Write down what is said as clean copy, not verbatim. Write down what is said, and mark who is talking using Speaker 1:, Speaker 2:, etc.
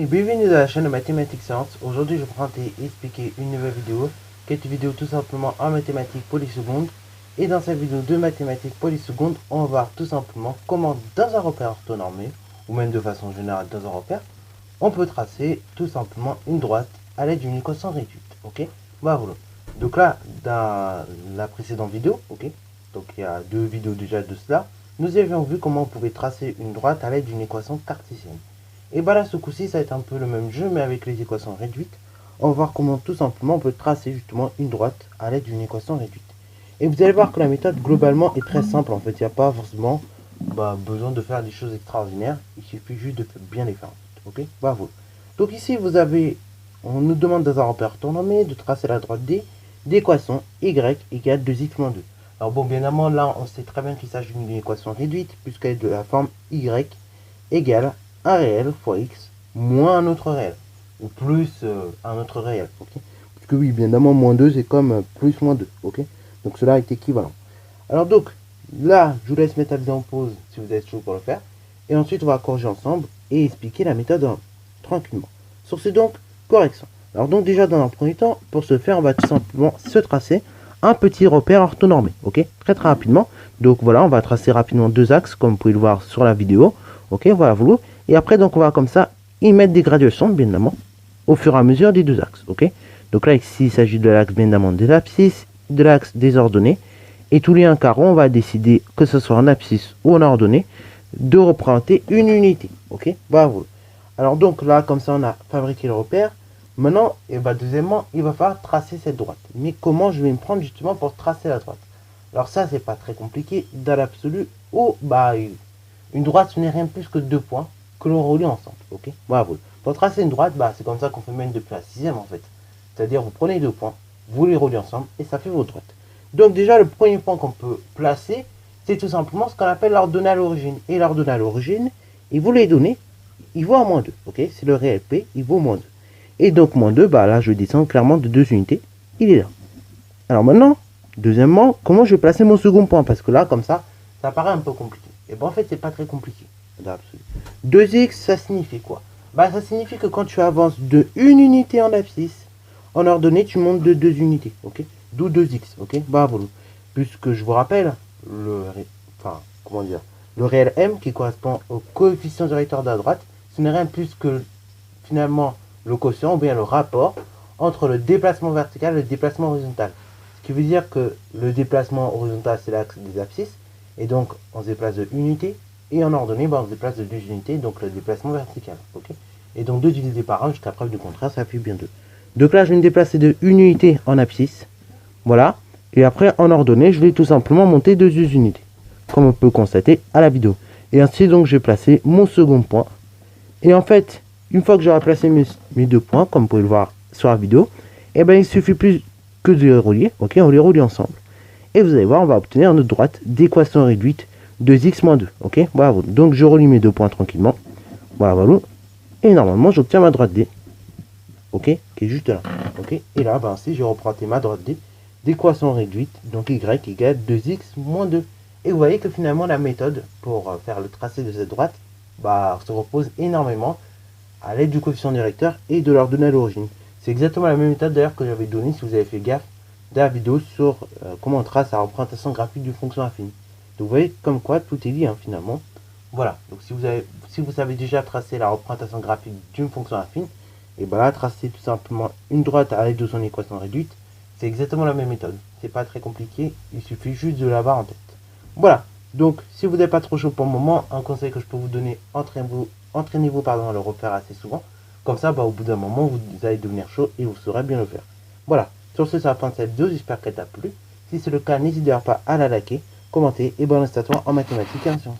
Speaker 1: Et bienvenue dans la chaîne de Mathématiques Sciences. Aujourd'hui, je vais présenter et expliquer une nouvelle vidéo, qui est une vidéo tout simplement en mathématiques polysecondes. Et dans cette vidéo de mathématiques polysecondes, on va voir tout simplement comment dans un repère orthonormé, ou même de façon générale dans un repère, on peut tracer tout simplement une droite à l'aide d'une équation réduite. Ok, voilà. Donc là, dans la précédente vidéo, ok, donc il y a deux vidéos déjà de cela, nous avions vu comment on pouvait tracer une droite à l'aide d'une équation cartésienne. Et bah là, ce coup-ci, ça va être un peu le même jeu, mais avec les équations réduites. On va voir comment tout simplement on peut tracer justement une droite à l'aide d'une équation réduite. Et vous allez voir que la méthode globalement est très simple. En fait, il n'y a pas forcément besoin de faire des choses extraordinaires. Il suffit juste de bien les faire. Ok, bravo. Donc ici, vous avez, on nous demande dans un repère orthonormé de tracer la droite D d'équation y égale 2x moins 2. Alors bon, bien évidemment, là, on sait très bien qu'il s'agit d'une équation réduite, puisqu'elle est de la forme y égale un réel fois x moins un autre réel, ou plus un autre réel, ok. Parce que oui, bien évidemment, moins 2, c'est comme plus moins 2, ok. Donc cela est équivalent. Alors donc, là, je vous laisse mettre la vidéo en pause si vous êtes chaud pour le faire. Et ensuite, on va corriger ensemble et expliquer la méthode tranquillement. Sur ce donc, correction. Alors donc déjà, dans un premier temps, pour ce faire, on va tout simplement se tracer un petit repère orthonormé, ok. Très rapidement. Donc voilà, on va tracer rapidement deux axes, comme vous pouvez le voir sur la vidéo. Ok, voilà, vous. Et après, donc, on va comme ça y mettre des graduations, bien évidemment, au fur et à mesure des deux axes. Ok. Donc là, ici, il s'agit de l'axe, bien évidemment, de l'abscisse, de l'axe des ordonnées. Et tous les un quart rond, on va décider, que ce soit en abscisse ou en ordonnée, de représenter une unité. Ok. Bravo. Alors donc là, comme ça, on a fabriqué le repère. Maintenant, et deuxièmement, il va falloir tracer cette droite. Mais comment je vais me prendre justement pour tracer la droite? Alors ça, c'est pas très compliqué dans l'absolu. Ou une droite, ce n'est rien plus que deux points que l'on relie ensemble. Ok, bravo. Pour tracer une droite, c'est comme ça qu'on fait même depuis la sixième en fait. C'est-à-dire vous prenez deux points, vous les reliez ensemble et ça fait votre droite. Donc déjà le premier point qu'on peut placer, c'est tout simplement ce qu'on appelle l'ordonnée à l'origine. Et l'ordonnée à l'origine, il vous les donner, il vaut à moins 2. Ok, c'est le réel P, il vaut moins 2. Et donc moins 2, là je descends clairement de 2 unités, il est là. Alors maintenant, deuxièmement, comment je vais placer mon second point? Parce que là, comme ça paraît un peu compliqué. Et en fait, c'est pas très compliqué. 2x, ça signifie quoi? Ça signifie que quand tu avances de une unité en abscisse, en ordonnée, tu montes de 2 unités. Ok, d'où 2x. Ok, voilà. Puisque je vous rappelle, le réel m qui correspond au coefficient directeur de la droite, ce n'est rien plus que finalement le quotient ou bien le rapport entre le déplacement vertical et le déplacement horizontal. Ce qui veut dire que le déplacement horizontal, c'est l'axe des abscisses, et donc on se déplace de unité, et en ordonnée, on se déplace de 2 unités, donc le déplacement vertical. Okay, et donc 2 divisé par 1 jusqu'à preuve du contraire, ça fait bien 2. Donc là, je vais me déplacer de 1 unité en abscisse. Voilà. Et après, en ordonnée, je vais tout simplement monter de 2 unités, comme on peut constater à la vidéo. Et ainsi, donc, je vais placer mon second point. Et en fait, une fois que j'aurai placé mes deux points, comme vous pouvez le voir sur la vidéo, il suffit plus que de les relier. Ok, on les relie ensemble. Et vous allez voir, on va obtenir notre droite d'équation réduite de x moins 2. Ok, voilà. Donc je relie mes deux points tranquillement. Voilà. Et normalement, j'obtiens ma droite D. Ok, qui est juste là. Ok, et là, ainsi, je reprends ma droite D d'équation réduite, donc y égale 2x moins 2. Et vous voyez que finalement, la méthode pour faire le tracé de cette droite se repose énormément à l'aide du coefficient directeur et de l'ordonnée à l'origine. C'est exactement la même méthode d'ailleurs que j'avais donnée, si vous avez fait gaffe, dans la vidéo sur comment on trace la représentation graphique d'une fonction affine. Donc vous voyez comme quoi tout est lié finalement. Voilà, donc si vous savez déjà tracer la représentation graphique d'une fonction affine, et là tracer tout simplement une droite à l'aide de son équation réduite, c'est exactement la même méthode. C'est pas très compliqué, il suffit juste de l'avoir en tête. Voilà, donc si vous n'êtes pas trop chaud pour le moment, un conseil que je peux vous donner, entraînez-vous à le refaire assez souvent. Comme ça, au bout d'un moment, vous allez devenir chaud et vous saurez bien le faire. Voilà, sur ce, c'est la fin de cette vidéo, j'espère qu'elle t'a plu. Si c'est le cas, n'hésitez pas à la liker, commenter et bonne à toi en mathématiques et en sciences.